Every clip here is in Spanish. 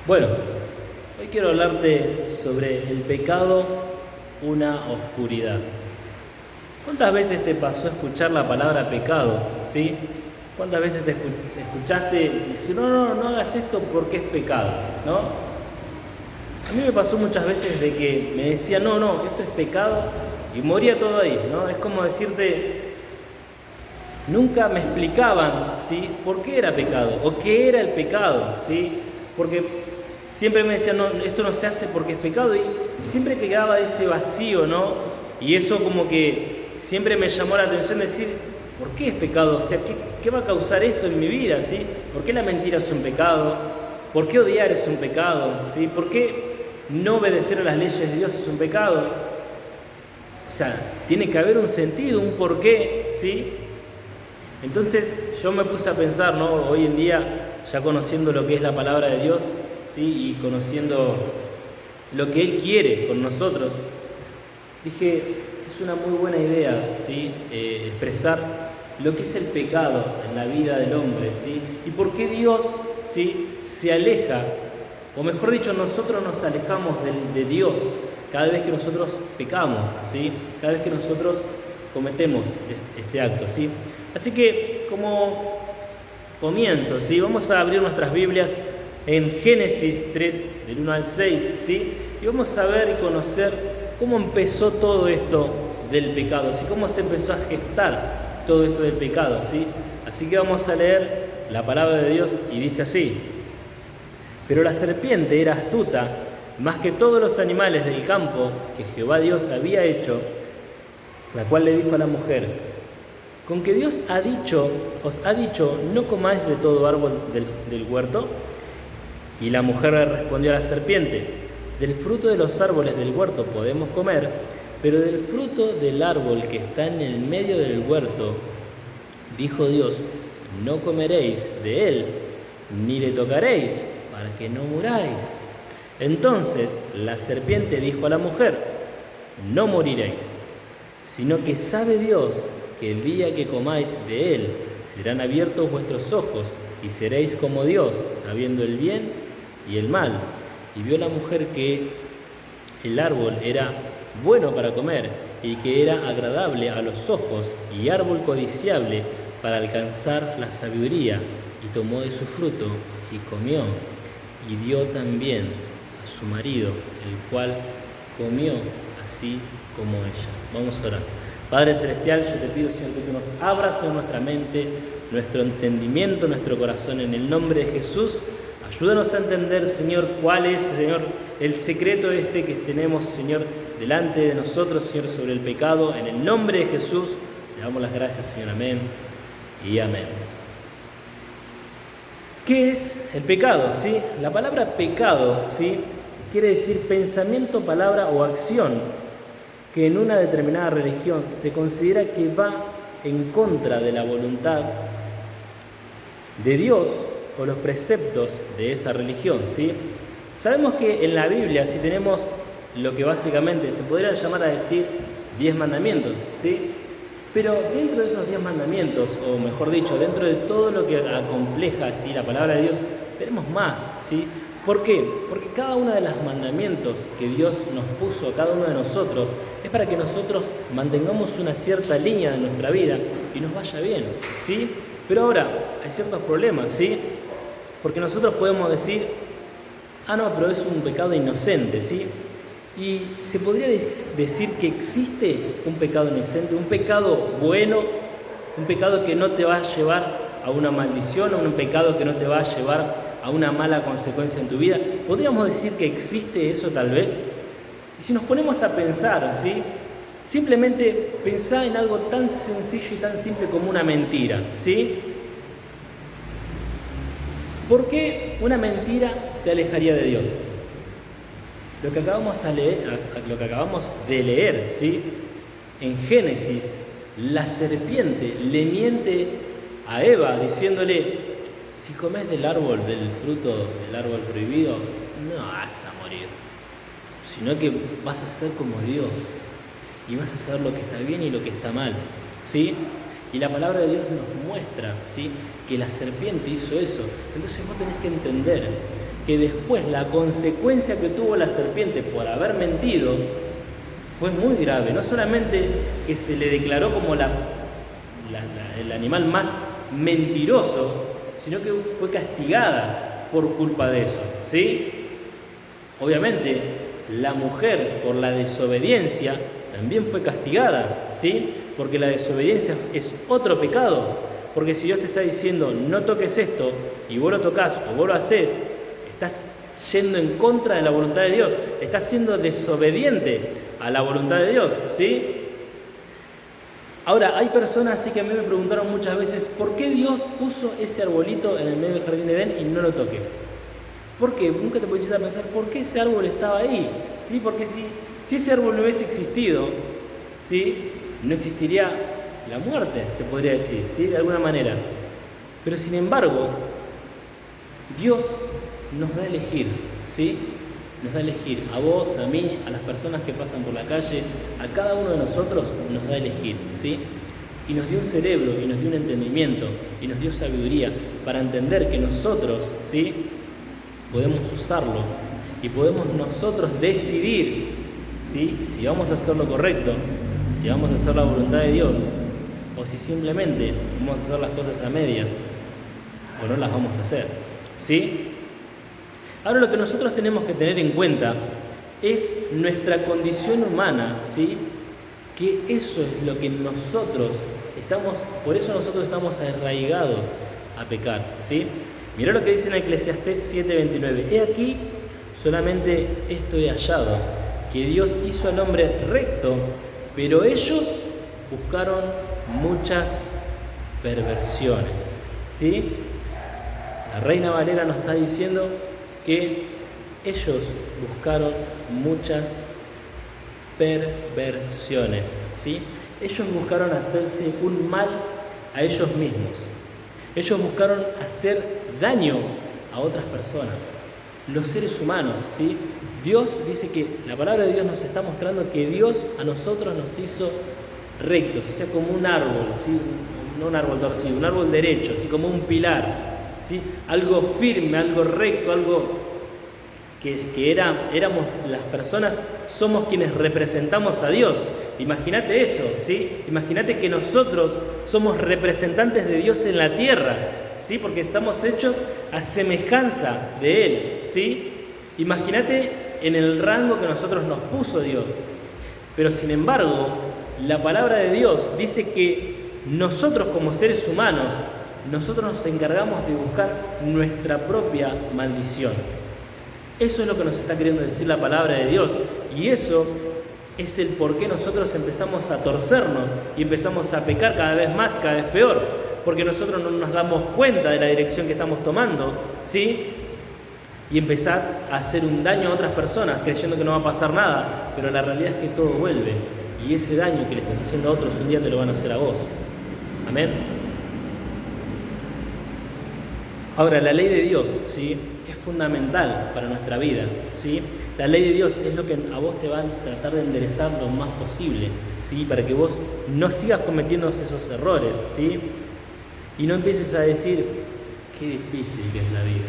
Bueno, hoy quiero hablarte sobre el pecado, una oscuridad. ¿Cuántas veces te pasó escuchar la palabra pecado? ¿Sí? ¿Cuántas veces te escuchaste decir, no hagas esto porque es pecado? ¿No? A mí me pasó muchas veces de que me decían, no, esto es pecado, y moría todo ahí, ¿no? Es como decirte, nunca me explicaban, ¿sí?, por qué era pecado o qué era el pecado, ¿sí? Porque siempre me decían, no, esto no se hace porque es pecado, y siempre quedaba ese vacío, ¿no? Y eso como que siempre me llamó la atención decir, ¿por qué es pecado? O sea, ¿qué va a causar esto en mi vida, ¿sí? ¿Por qué la mentira es un pecado? ¿Por qué odiar es un pecado? ¿Sí? ¿Por qué no obedecer a las leyes de Dios es un pecado? O sea, tiene que haber un sentido, un porqué, ¿sí? Entonces yo me puse a pensar, ¿no? Hoy en día, ya conociendo lo que es la palabra de Dios, ¿sí?, y conociendo lo que Él quiere con nosotros, dije, es una muy buena idea, ¿sí?, expresar lo que es el pecado en la vida del hombre, ¿sí? Y por qué Dios, ¿sí?, se aleja, o mejor dicho, nosotros nos alejamos de Dios cada vez que nosotros pecamos, ¿sí?, cada vez que nosotros cometemos este acto, ¿sí? Así que, como comienzo, ¿sí?, vamos a abrir nuestras Biblias en Génesis 3, del 1 al 6, ¿sí? Y vamos a ver y conocer cómo empezó todo esto del pecado, ¿sí?, cómo se empezó a gestar todo esto del pecado, ¿sí? Así que vamos a leer la palabra de Dios y dice así: Pero la serpiente era astuta más que todos los animales del campo que Jehová Dios había hecho, la cual le dijo a la mujer: ¿Con que Dios os ha dicho, no comáis de todo árbol del huerto? Y la mujer le respondió a la serpiente: Del fruto de los árboles del huerto podemos comer, pero del fruto del árbol que está en el medio del huerto, dijo Dios, no comeréis de él, ni le tocaréis, para que no muráis. Entonces la serpiente dijo a la mujer: No moriréis, sino que sabe Dios que el día que comáis de él, serán abiertos vuestros ojos, y seréis como Dios, sabiendo el bien y el mal. Y vio la mujer que el árbol era bueno para comer, y que era agradable a los ojos, y árbol codiciable para alcanzar la sabiduría, y tomó de su fruto, y comió, y dio también a su marido, el cual comió así como ella. Vamos a orar. Padre Celestial, yo te pido, Señor, que tú nos abras en nuestra mente, nuestro entendimiento, nuestro corazón, en el nombre de Jesús. Ayúdanos a entender, Señor, cuál es, Señor, el secreto que tenemos, Señor, delante de nosotros, Señor, sobre el pecado. En el nombre de Jesús, le damos las gracias, Señor. Amén y amén. ¿Qué es el pecado? ¿Sí? La palabra pecado, ¿sí?, quiere decir pensamiento, palabra o acción que en una determinada religión se considera que va en contra de la voluntad de Dios o los preceptos de esa religión, ¿sí? Sabemos que en la Biblia, si tenemos lo que básicamente se podría llamar a decir 10 mandamientos, ¿sí? Pero dentro de esos 10 mandamientos, o mejor dicho, dentro de todo lo que acompleja, ¿sí?, la palabra de Dios, tenemos más, ¿sí? ¿Por qué? Porque cada uno de los mandamientos que Dios nos puso a cada uno de nosotros es para que nosotros mantengamos una cierta línea de nuestra vida y nos vaya bien, ¿sí? Pero ahora hay ciertos problemas, ¿sí? Porque nosotros podemos decir, no, pero es un pecado inocente, ¿sí? Y se podría decir que existe un pecado inocente, un pecado bueno, un pecado que no te va a llevar a una maldición, o un pecado que no te va a llevar a una mala consecuencia en tu vida. ¿Podríamos decir que existe eso tal vez? Y si nos ponemos a pensar, ¿sí?, simplemente pensá en algo tan sencillo y tan simple como una mentira, ¿sí? ¿Por qué una mentira te alejaría de Dios? Lo que acabamos de leer, ¿sí?, en Génesis, la serpiente le miente a Eva diciéndole: si comes del fruto del árbol prohibido, no vas a morir, sino que vas a ser como Dios y vas a saber lo que está bien y lo que está mal, ¿sí? Y la palabra de Dios nos muestra, ¿sí?, que la serpiente hizo eso. Entonces vos tenés que entender que después la consecuencia que tuvo la serpiente por haber mentido fue muy grave. No solamente que se le declaró como el animal más mentiroso, sino que fue castigada por culpa de eso, ¿sí? Obviamente, la mujer por la desobediencia también fue castigada, ¿sí? Porque la desobediencia es otro pecado. Porque si Dios te está diciendo no toques esto y vos lo tocas o vos lo haces, estás yendo en contra de la voluntad de Dios, estás siendo desobediente a la voluntad de Dios, ¿sí? Ahora, hay personas así que a mí me preguntaron muchas veces ¿por qué Dios puso ese arbolito en el medio del jardín de Edén y no lo toques? ¿Por qué? Nunca te pusiste a pensar ¿por qué ese árbol estaba ahí? ¿Sí? Porque si ese árbol no hubiese existido, ¿sí? No existiría la muerte, se podría decir, ¿sí? De alguna manera. Pero sin embargo, Dios nos da a elegir, ¿sí? Nos da a elegir a vos, a mí, a las personas que pasan por la calle, a cada uno de nosotros nos da a elegir, ¿sí? Y nos dio un cerebro, y nos dio un entendimiento, y nos dio sabiduría para entender que nosotros, ¿sí? Podemos usarlo y podemos nosotros decidir, ¿sí? Si vamos a hacer lo correcto, si vamos a hacer la voluntad de Dios, o si simplemente vamos a hacer las cosas a medias, o no las vamos a hacer, ¿sí? Ahora lo que nosotros tenemos que tener en cuenta es nuestra condición humana, ¿sí? Que eso es lo que nosotros por eso nosotros estamos arraigados a pecar, ¿sí? Mirá lo que dice en Eclesiastés 7:29. He aquí, solamente esto he hallado, que Dios hizo al hombre recto, pero ellos buscaron muchas perversiones, ¿sí? La Reina Valera nos está diciendo que ellos buscaron muchas perversiones, ¿sí? Ellos buscaron hacerse un mal a ellos mismos. Ellos buscaron hacer daño a otras personas, los seres humanos, ¿sí? Dios dice que la palabra de Dios nos está mostrando que Dios a nosotros nos hizo rectos, o sea, como un árbol, ¿sí? No un árbol torcido, un árbol derecho, así como un pilar, ¿sí? Algo firme, algo recto, algo que éramos las personas, somos quienes representamos a Dios. Imagínate eso, ¿sí? Imagínate que nosotros somos representantes de Dios en la tierra, ¿sí? Porque estamos hechos a semejanza de Él, ¿sí? Imagínate en el rango que nosotros nos puso Dios. Pero sin embargo, la palabra de Dios dice que nosotros como seres humanos, nosotros nos encargamos de buscar nuestra propia maldición. Eso es lo que nos está queriendo decir la palabra de Dios. Y eso es el por qué nosotros empezamos a torcernos y empezamos a pecar cada vez más, cada vez peor. Porque nosotros no nos damos cuenta de la dirección que estamos tomando, ¿sí? Y empezás a hacer un daño a otras personas creyendo que no va a pasar nada. Pero la realidad es que todo vuelve. Y ese daño que le estás haciendo a otros un día te lo van a hacer a vos. Amén. Ahora, la ley de Dios, ¿sí? Es fundamental para nuestra vida, ¿sí? La ley de Dios es lo que a vos te va a tratar de enderezar lo más posible, ¿sí? Para que vos no sigas cometiendo esos errores, ¿sí? Y no empieces a decir, qué difícil que es la vida.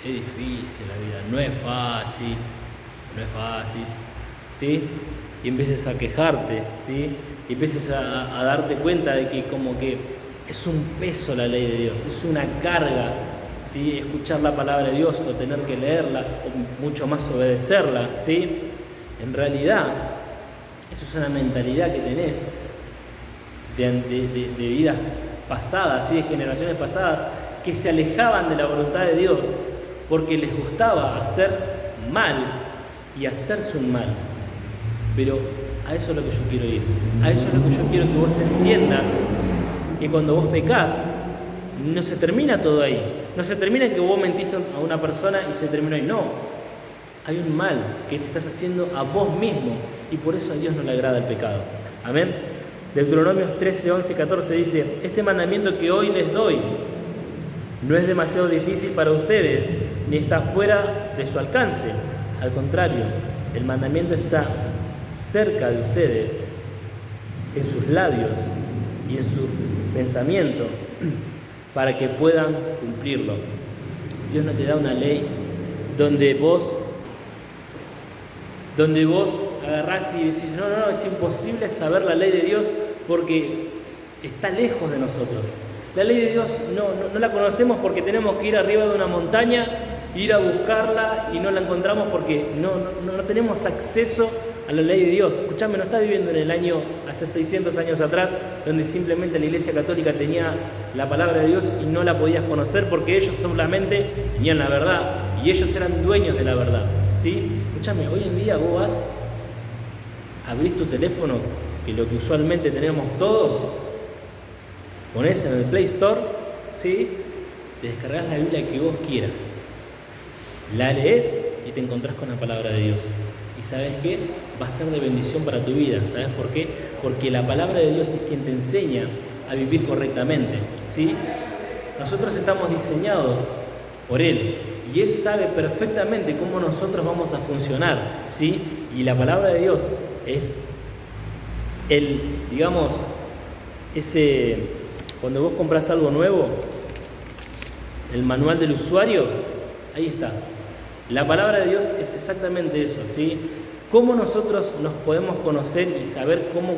Es difícil la vida, no es fácil, ¿sí? Y empieces a quejarte, ¿sí? Y empieces a darte cuenta de que como que es un peso la ley de Dios, es una carga, ¿sí? Escuchar la palabra de Dios o tener que leerla o mucho más obedecerla, ¿sí? En realidad, eso es una mentalidad que tenés de vidas pasadas, ¿sí? De generaciones pasadas que se alejaban de la voluntad de Dios porque les gustaba hacer mal y hacerse un mal. Pero a eso es lo que yo quiero ir, a eso es lo que yo quiero que vos entiendas, que cuando vos pecás, no se termina todo ahí. No se termina en que vos mentiste a una persona y se terminó ahí. No. Hay un mal que te estás haciendo a vos mismo y por eso a Dios no le agrada el pecado. Amén. Deuteronomios 13, 11, 14 dice: este mandamiento que hoy les doy no es demasiado difícil para ustedes, ni está fuera de su alcance. Al contrario, el mandamiento está cerca de ustedes, en sus labios y en su pensamiento, para que puedan cumplirlo. Dios no te da una ley donde vos agarrás y decís, no, es imposible saber la ley de Dios porque está lejos de nosotros. La ley de Dios no la conocemos porque tenemos que ir arriba de una montaña, ir a buscarla y no la encontramos porque no tenemos acceso a la ley de Dios. Escuchame, no estás viviendo en el año, hace 600 años atrás, donde simplemente la Iglesia Católica tenía la palabra de Dios y no la podías conocer porque ellos solamente tenían la verdad y ellos eran dueños de la verdad, ¿sí? Escuchame, hoy en día vos vas, abrís tu teléfono, que lo que usualmente tenemos todos, ponés en el Play Store, ¿sí? Te descargás la Biblia que vos quieras, la lees y te encontrás con la palabra de Dios. ¿Y sabes qué? Va a ser de bendición para tu vida. ¿Sabes por qué? Porque la palabra de Dios es quien te enseña a vivir correctamente, ¿sí? Nosotros estamos diseñados por Él y Él sabe perfectamente cómo nosotros vamos a funcionar, ¿sí? Y la palabra de Dios es cuando vos compras algo nuevo, el manual del usuario, ahí está. La palabra de Dios es exactamente eso, ¿sí? ¿Cómo nosotros nos podemos conocer y saber cómo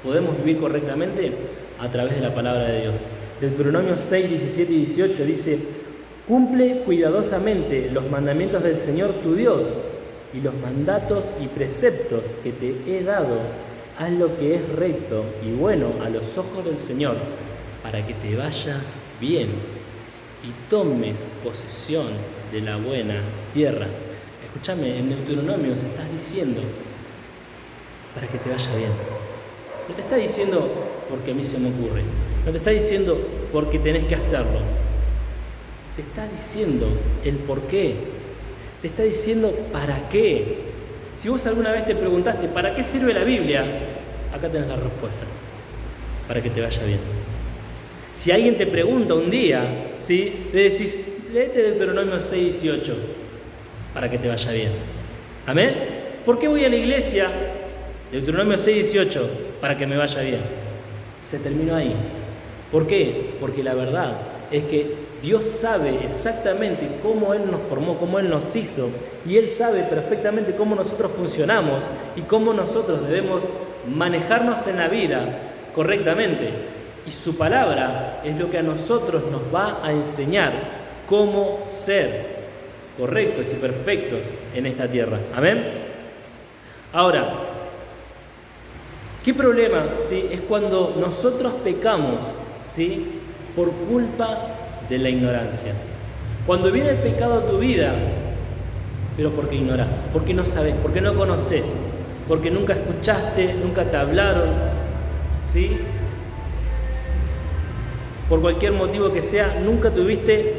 podemos vivir correctamente? A través de la palabra de Dios. Deuteronomio 6, 17 y 18 dice: cumple cuidadosamente los mandamientos del Señor tu Dios y los mandatos y preceptos que te he dado. Haz lo que es recto y bueno a los ojos del Señor, para que te vaya bien y tomes posesión de la buena tierra. Escúchame, en Deuteronomio se está diciendo para que te vaya bien. No te está diciendo porque a mí se me ocurre. No te está diciendo porque tenés que hacerlo. Te está diciendo el por qué. Te está diciendo para qué. Si vos alguna vez te preguntaste ¿para qué sirve la Biblia? Acá tenés la respuesta. Para que te vaya bien. Si alguien te pregunta un día, ¿sí? Le decís, léete Deuteronomio 6, 18, para que te vaya bien. ¿Amén? ¿Por qué voy a la iglesia? Deuteronomio 6, 18, para que me vaya bien. Se terminó ahí. ¿Por qué? Porque la verdad es que Dios sabe exactamente cómo Él nos formó, cómo Él nos hizo, y Él sabe perfectamente cómo nosotros funcionamos y cómo nosotros debemos manejarnos en la vida correctamente. Y su palabra es lo que a nosotros nos va a enseñar cómo ser correctos y perfectos en esta tierra. ¿Amén? Ahora, ¿qué problema, sí, es cuando nosotros pecamos, sí, por culpa de la ignorancia? Cuando viene el pecado a tu vida, pero porque ignorás, porque no sabes, porque no conoces, porque nunca escuchaste, nunca te hablaron, ¿sí? Por cualquier motivo que sea, nunca tuviste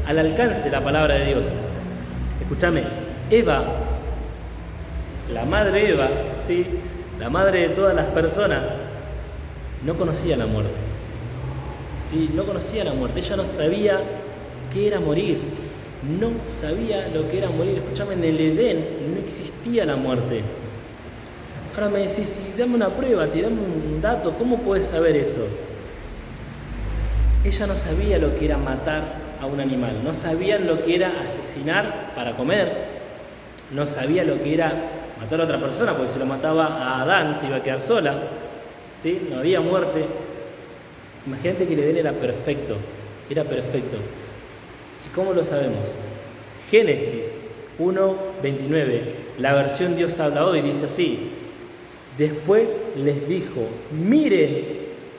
al alcance la palabra de Dios. Escúchame, Eva, la madre Eva, ¿sí? La madre de todas las personas, no conocía la muerte. ¿Sí? No conocía la muerte, ella no sabía qué era morir, no sabía lo que era morir. Escúchame, en el Edén no existía la muerte. Ahora me decís, dame una prueba, dame un dato, ¿cómo puedes saber eso? Ella no sabía lo que era matar a un animal, no sabía lo que era asesinar para comer, no sabía lo que era matar a otra persona, porque si lo mataba a Adán se iba a quedar sola, ¿sí? No había muerte. Imagínate que el Edén era perfecto. ¿Y cómo lo sabemos? Génesis 1:29, la versión Dios habla hoy, dice así: después les dijo, miren,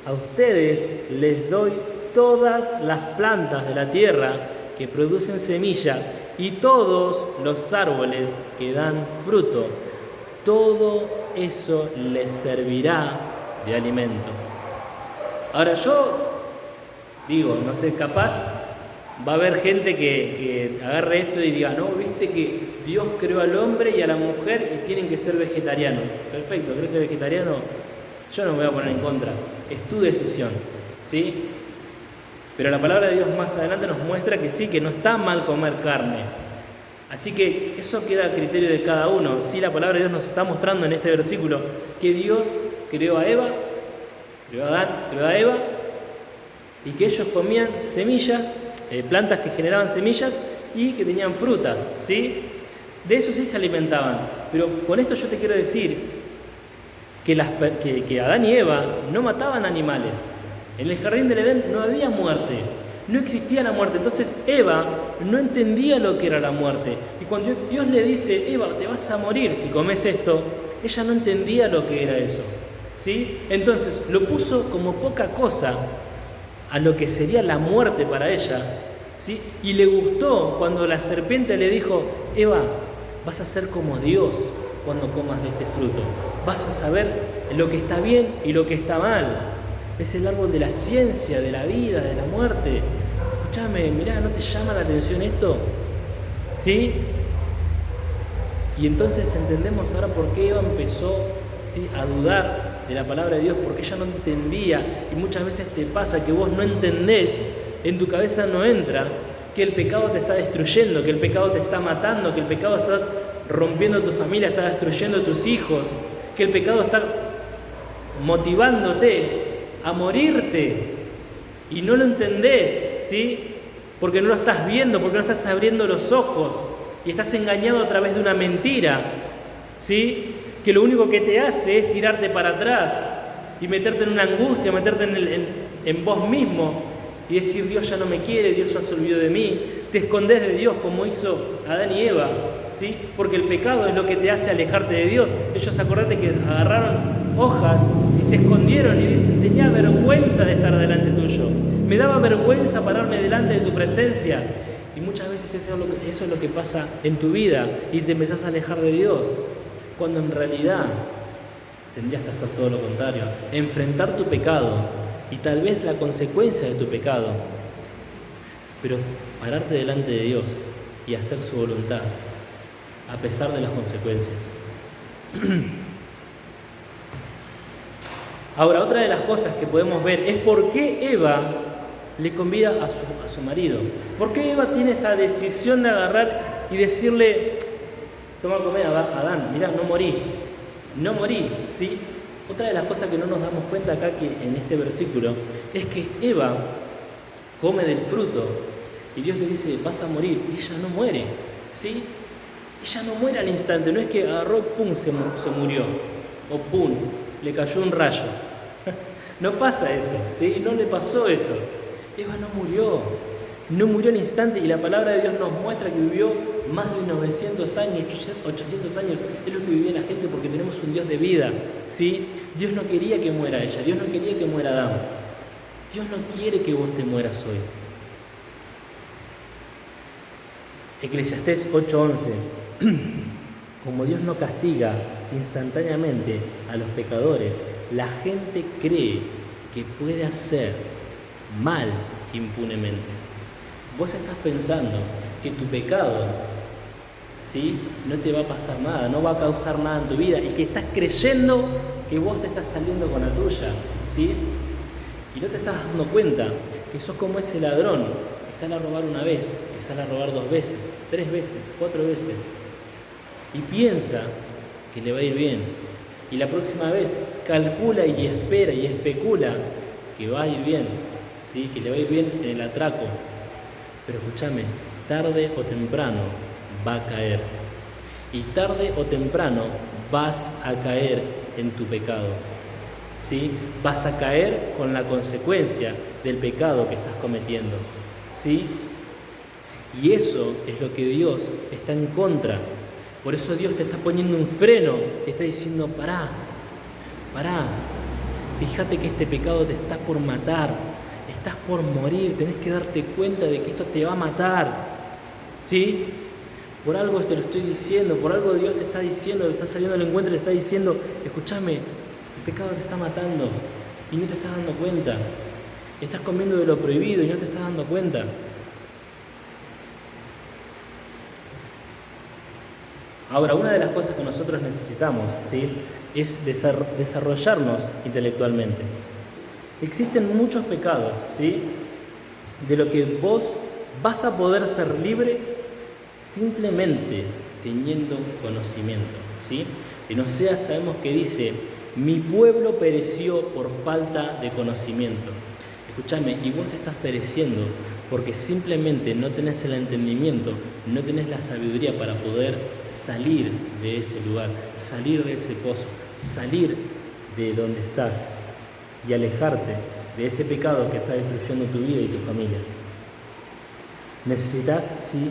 a ustedes les doy todas las plantas de la tierra que producen semilla y todos los árboles que dan fruto. Todo eso les servirá de alimento. Ahora yo digo, no sé, capaz va a haber gente que agarre esto y diga, no, viste que Dios creó al hombre y a la mujer y tienen que ser vegetarianos. Perfecto, ¿querés ser vegetariano? Yo no me voy a poner en contra, es tu decisión, ¿sí? Pero la palabra de Dios más adelante nos muestra que sí, que no está mal comer carne. Así que eso queda a criterio de cada uno. Sí, la palabra de Dios nos está mostrando en este versículo que Dios creó a Eva, creó a Adán, creó a Eva, y que ellos comían semillas, plantas que generaban semillas, y que tenían frutas, ¿sí? De eso sí se alimentaban. Pero con esto yo te quiero decir que Adán y Eva no mataban animales. En el jardín del Edén no había muerte, no existía la muerte. Entonces Eva no entendía lo que era la muerte. Y cuando Dios le dice, Eva, te vas a morir si comes esto, ella no entendía lo que era eso, ¿sí? Entonces lo puso como poca cosa a lo que sería la muerte para ella, ¿sí? Y le gustó cuando la serpiente le dijo, Eva, vas a ser como Dios cuando comas de este fruto. Vas a saber lo que está bien y lo que está mal. Es el árbol de la ciencia, de la vida, de la muerte. Escúchame, mirá, ¿no te llama la atención esto? ¿Sí? Y entonces entendemos ahora por qué Eva empezó, ¿sí?, a dudar de la palabra de Dios, porque ella no entendía. Y muchas veces te pasa que vos no entendés, en tu cabeza no entra que el pecado te está destruyendo, que el pecado te está matando, que el pecado está rompiendo tu familia, está destruyendo tus hijos, que el pecado está motivándote a morirte y no lo entendés, ¿sí? Porque no lo estás viendo, porque no estás abriendo los ojos y estás engañado a través de una mentira, ¿sí? Que lo único que te hace es tirarte para atrás y meterte en una angustia, meterte en vos mismo y decir, Dios ya no me quiere, Dios ya se olvidó de mí. Te escondés de Dios como hizo Adán y Eva, ¿sí? Porque el pecado es lo que te hace alejarte de Dios. Ellos, acordate que agarraron hojas y se escondieron y dicen, tenía vergüenza de estar delante tuyo, me daba vergüenza pararme delante de tu presencia. Y muchas veces eso es lo que pasa en tu vida y te empezás a alejar de Dios, cuando en realidad tendrías que hacer todo lo contrario, enfrentar tu pecado y tal vez la consecuencia de tu pecado, pero pararte delante de Dios y hacer su voluntad a pesar de las consecuencias. Ahora, otra de las cosas que podemos ver es por qué Eva le convida a su marido. ¿Por qué Eva tiene esa decisión de agarrar y decirle, toma, comé, Adán, mirá, no morí, ¿sí? Otra de las cosas que no nos damos cuenta acá que en este versículo es que Eva come del fruto y Dios le dice, vas a morir, y ella no muere, ¿sí? Ella no muere al instante, no es que agarró, pum, se murió, o pum, le cayó un rayo. No pasa eso, ¿sí? No le pasó eso. Eva no murió al instante, y la palabra de Dios nos muestra que vivió más de 900 años, 800 años, es lo que vivía la gente, porque tenemos un Dios de vida, ¿sí? Dios no quería que muera ella, Dios no quería que muera Adán. Dios no quiere que vos te mueras hoy. Eclesiastés 8:11. Como Dios no castiga instantáneamente a los pecadores, la gente cree que puede hacer mal impunemente. Vos estás pensando que tu pecado, ¿sí?, no te va a pasar nada, no va a causar nada en tu vida, y que estás creyendo que vos te estás saliendo con la tuya, ¿sí? Y no te estás dando cuenta que sos como ese ladrón que sale a robar una vez, que sale a robar 2 veces, 3 veces, 4 veces, y piensa que le va a ir bien, y la próxima vez calcula y espera y especula que va a ir bien, ¿sí?, que le va a ir bien en el atraco. Pero escúchame, tarde o temprano va a caer, y tarde o temprano vas a caer en tu pecado, ¿sí? Vas a caer con la consecuencia del pecado que estás cometiendo, ¿sí? Y eso es lo que Dios está en contra. Por eso Dios te está poniendo un freno y está diciendo, pará, fíjate que este pecado te está por matar, estás por morir, tenés que darte cuenta de que esto te va a matar, ¿sí? Por algo te lo estoy diciendo, por algo Dios te está diciendo, te está saliendo al encuentro y te está diciendo, escúchame, el pecado te está matando y no te estás dando cuenta. Estás comiendo de lo prohibido y no te estás dando cuenta. Ahora, una de las cosas que nosotros necesitamos, ¿sí?, es desarrollarnos intelectualmente. Existen muchos pecados, ¿sí?, de lo que vos vas a poder ser libre simplemente teniendo conocimiento, ¿sí? En Oseas sabemos que dice, mi pueblo pereció por falta de conocimiento. Escúchame, y vos estás pereciendo porque simplemente no tenés el entendimiento, no tenés la sabiduría para poder salir de ese lugar, salir de ese pozo, salir de donde estás y alejarte de ese pecado que está destruyendo tu vida y tu familia. Necesitas, sí,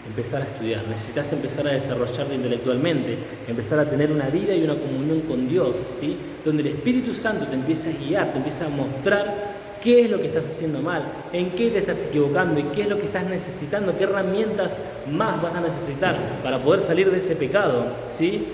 empezar a estudiar, necesitas empezar a desarrollarte intelectualmente, empezar a tener una vida y una comunión con Dios, ¿sí? Donde el Espíritu Santo te empieza a guiar, te empieza a mostrar qué es lo que estás haciendo mal, en qué te estás equivocando y qué es lo que estás necesitando, qué herramientas más vas a necesitar para poder salir de ese pecado, ¿sí?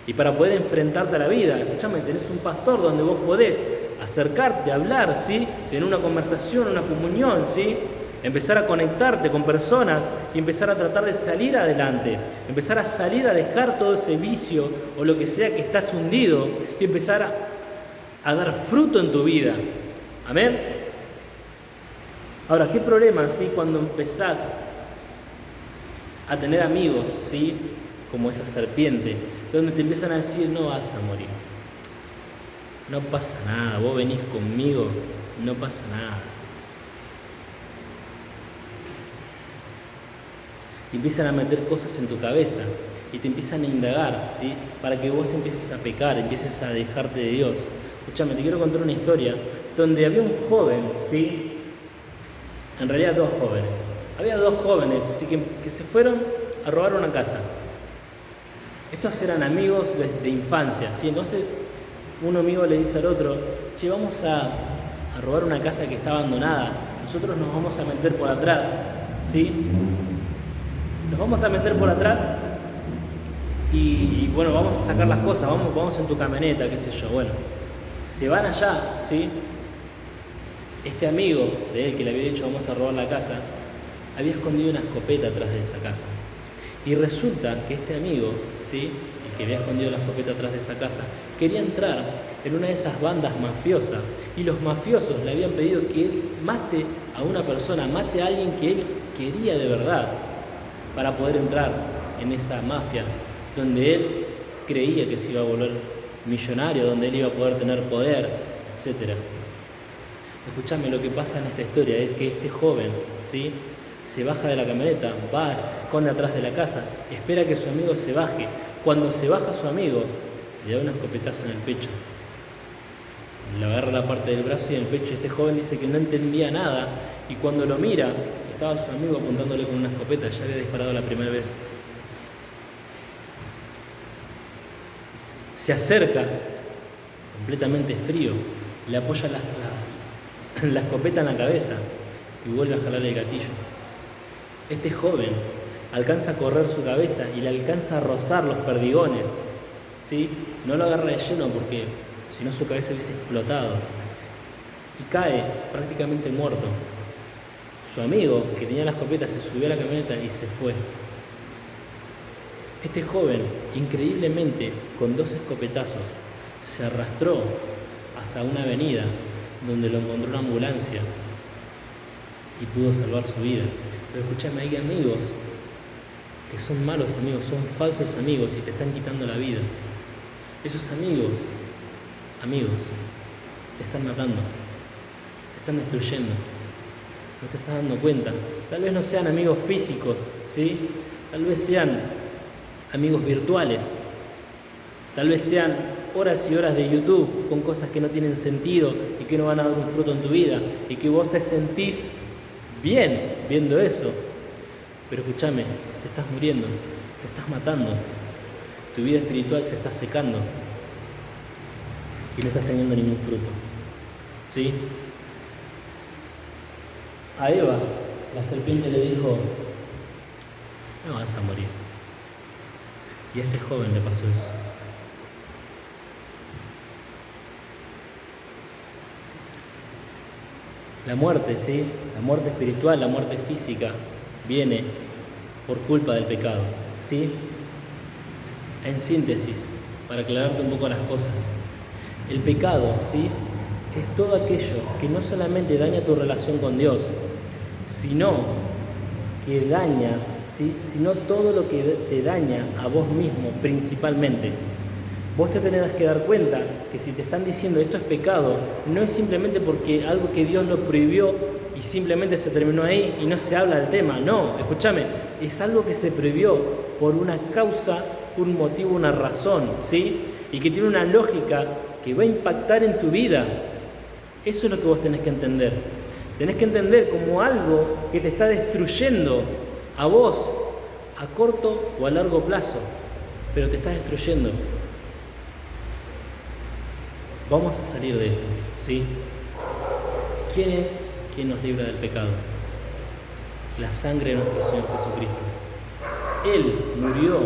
Y para poder enfrentarte a la vida. Escúchame, tenés un pastor donde vos podés acercarte, hablar, ¿sí? Tener una conversación, una comunión, ¿sí? Empezar a conectarte con personas y empezar a tratar de salir adelante, empezar a salir a dejar todo ese vicio o lo que sea que estás hundido y empezar a dar fruto en tu vida. Amén. Ahora, ¿qué problema, sí, cuando empezás a tener amigos, sí, como esa serpiente, donde te empiezan a decir, no vas a morir, no pasa nada, vos venís conmigo, no pasa nada? Y empiezan a meter cosas en tu cabeza y te empiezan a indagar, ¿sí? Para que vos empieces a pecar, empieces a dejarte de Dios. Escúchame, te quiero contar una historia donde había un joven, ¿sí? En realidad dos jóvenes. Había dos jóvenes, así que se fueron a robar una casa. Estos eran amigos de infancia, ¿sí? Entonces un amigo le dice al otro, che, vamos a robar una casa que está abandonada, nosotros nos vamos a meter por atrás, ¿sí? Nos vamos a meter por atrás y bueno, vamos a sacar las cosas, vamos en tu camioneta, qué sé yo. Bueno, se van allá, ¿sí? Este amigo de él que le había dicho vamos a robar la casa, había escondido una escopeta atrás de esa casa. Y resulta que este amigo, ¿sí? El que había escondido la escopeta atrás de esa casa, quería entrar en una de esas bandas mafiosas y los mafiosos le habían pedido que él mate a una persona, mate a alguien que él quería de verdad, para poder entrar en esa mafia donde él creía que se iba a volver millonario, donde él iba a poder tener poder, etc. Escúchame, lo que pasa en esta historia es que este joven, ¿sí? Se baja de la camioneta, va, se esconde atrás de la casa, espera que su amigo se baje. Cuando se baja su amigo, le da un escopetazo en el pecho. Le agarra la parte del brazo y en el pecho. Este joven dice que no entendía nada y cuando lo mira, estaba su amigo apuntándole con una escopeta, ya había disparado la primera vez. Se acerca, completamente frío, le apoya la escopeta en la cabeza y vuelve a jalar el gatillo. Este joven alcanza a correr su cabeza y le alcanza a rozar los perdigones, ¿sí? No lo agarra de lleno porque si no su cabeza hubiese explotado y cae prácticamente muerto. Su amigo, que tenía la escopeta, se subió a la camioneta y se fue. Este joven, increíblemente, con 2 escopetazos, se arrastró hasta una avenida donde lo encontró una ambulancia y pudo salvar su vida. Pero escúchame, hay amigos que son malos amigos, son falsos amigos y te están quitando la vida. Esos amigos, te están matando, te están destruyendo. No te estás dando cuenta. Tal vez no sean amigos físicos, ¿sí? Tal vez sean amigos virtuales. Tal vez sean horas y horas de YouTube con cosas que no tienen sentido y que no van a dar un fruto en tu vida y que vos te sentís bien viendo eso. Pero escúchame, te estás muriendo, te estás matando. Tu vida espiritual se está secando y no estás teniendo ningún fruto, ¿sí? A Eva, la serpiente le dijo, no vas a morir. Y a este joven le pasó eso. La muerte, ¿sí? La muerte espiritual, la muerte física, viene por culpa del pecado, ¿sí? En síntesis, para aclararte un poco las cosas, el pecado, ¿sí? Es todo aquello que no solamente daña tu relación con Dios, sino que daña, ¿sí? Sino todo lo que te daña a vos mismo principalmente. Vos te tenés que dar cuenta que si te están diciendo esto es pecado, no es simplemente porque algo que Dios lo prohibió y simplemente se terminó ahí y no se habla del tema. No, escúchame, es algo que se previó por una causa, un motivo, una razón, ¿sí? Y que tiene una lógica que va a impactar en tu vida. Eso es lo que vos tenés que entender. Tenés que entender como algo que te está destruyendo a vos a corto o a largo plazo, pero te está destruyendo. Vamos a salir de esto, ¿sí? ¿Quién es quien nos libra del pecado? La sangre de nuestro Señor Jesucristo. Él murió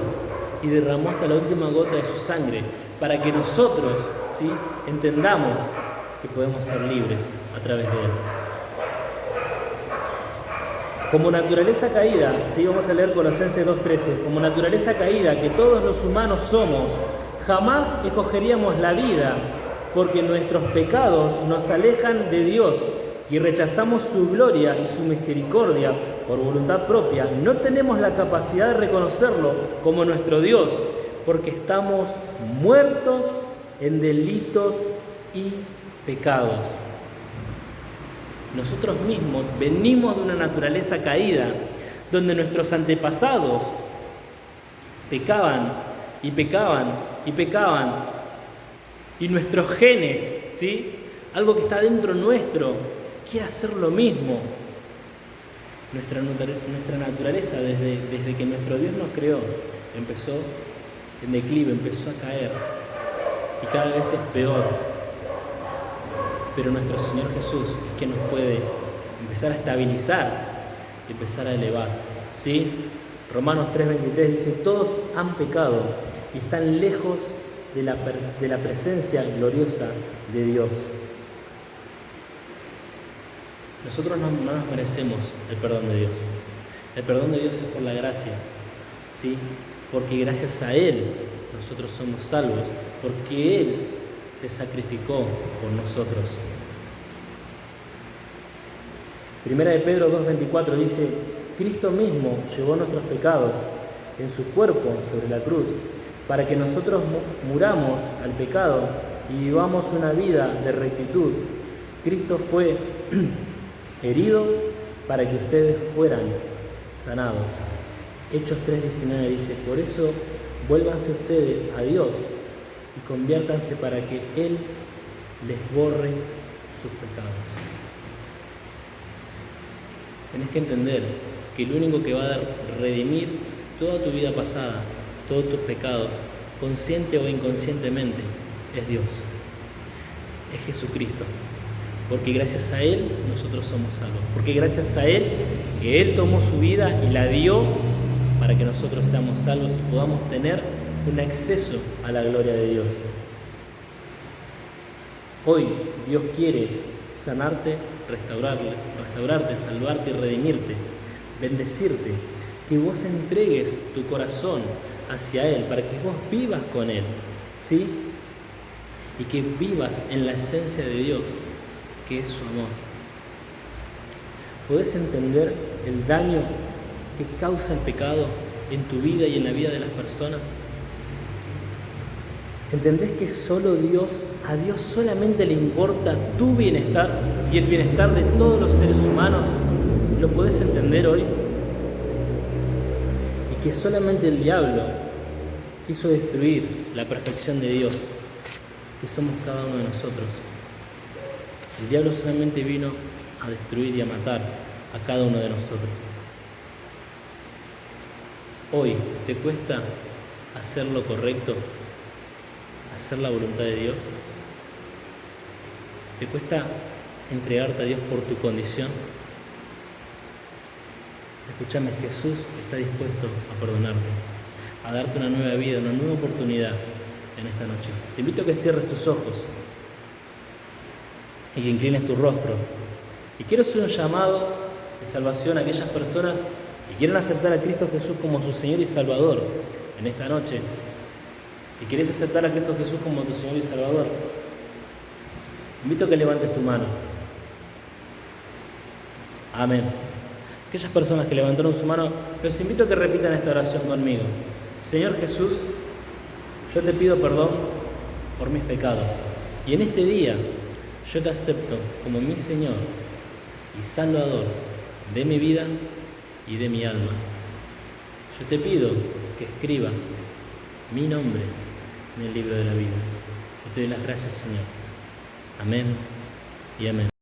y derramó hasta la última gota de su sangre para que nosotros, ¿sí?, entendamos que podemos ser libres a través de Él. Como naturaleza caída, ¿sí?, vamos a leer Colosenses 2:13, como naturaleza caída que todos los humanos somos, jamás escogeríamos la vida, porque nuestros pecados nos alejan de Dios y rechazamos su gloria y su misericordia por voluntad propia. No tenemos la capacidad de reconocerlo como nuestro Dios, porque estamos muertos en delitos y pecados. Nosotros mismos venimos de una naturaleza caída, donde nuestros antepasados pecaban y pecaban y pecaban, y nuestros genes, ¿sí?, algo que está dentro nuestro, quiere hacer lo mismo. Nuestra naturaleza, desde que nuestro Dios nos creó, empezó en declive, empezó a caer, y cada vez es peor. Pero nuestro Señor Jesús es quien nos puede empezar a estabilizar y empezar a elevar, ¿sí? Romanos 3:23 dice: todos han pecado y están lejos de la presencia gloriosa de Dios. Nosotros no nos merecemos el perdón de Dios. El perdón de Dios es por la gracia, ¿sí? Porque gracias a Él nosotros somos salvos, porque Él se sacrificó por nosotros. Primera de Pedro 2:24 dice: Cristo mismo llevó nuestros pecados en su cuerpo sobre la cruz, para que nosotros muramos al pecado y vivamos una vida de rectitud. Cristo fue herido para que ustedes fueran sanados. Hechos 3:19 dice: por eso vuélvanse ustedes a Dios y conviértanse para que Él les borre sus pecados. Tenés que entender que el único que va a redimir toda tu vida pasada, todos tus pecados, consciente o inconscientemente, es Dios, es Jesucristo. Porque gracias a Él nosotros somos salvos. Porque gracias a Él, que Él tomó su vida y la dio para que nosotros seamos salvos y podamos tener un acceso a la gloria de Dios. Hoy Dios quiere sanarte, restaurarte, salvarte y redimirte, bendecirte, que vos entregues tu corazón hacia Él para que vos vivas con Él, ¿sí? Y que vivas en la esencia de Dios, que es su amor. ¿Podés entender el daño que causa el pecado en tu vida y en la vida de las personas? ¿Entendés que a Dios solamente le importa tu bienestar y el bienestar de todos los seres humanos? ¿Lo podés entender hoy? Y que solamente el diablo quiso destruir la perfección de Dios, que somos cada uno de nosotros. El diablo solamente vino a destruir y a matar a cada uno de nosotros. Hoy, ¿te cuesta hacer lo correcto? ¿Hacer la voluntad de Dios? ¿Te cuesta entregarte a Dios por tu condición? Escúchame, Jesús está dispuesto a perdonarte, a darte una nueva vida, una nueva oportunidad en esta noche. Te invito a que cierres tus ojos y que inclines tu rostro. Y quiero hacer un llamado de salvación a aquellas personas que quieren aceptar a Cristo Jesús como su Señor y Salvador en esta noche. Si quieres aceptar a Cristo Jesús como tu Señor y Salvador, te invito a que levantes tu mano. Amén. Aquellas personas que levantaron su mano, los invito a que repitan esta oración conmigo. Señor Jesús, yo te pido perdón por mis pecados. Y en este día yo te acepto como mi Señor y Salvador de mi vida y de mi alma. Yo te pido que escribas mi nombre en el libro de la vida. Yo te doy las gracias, Señor. Amén y amén.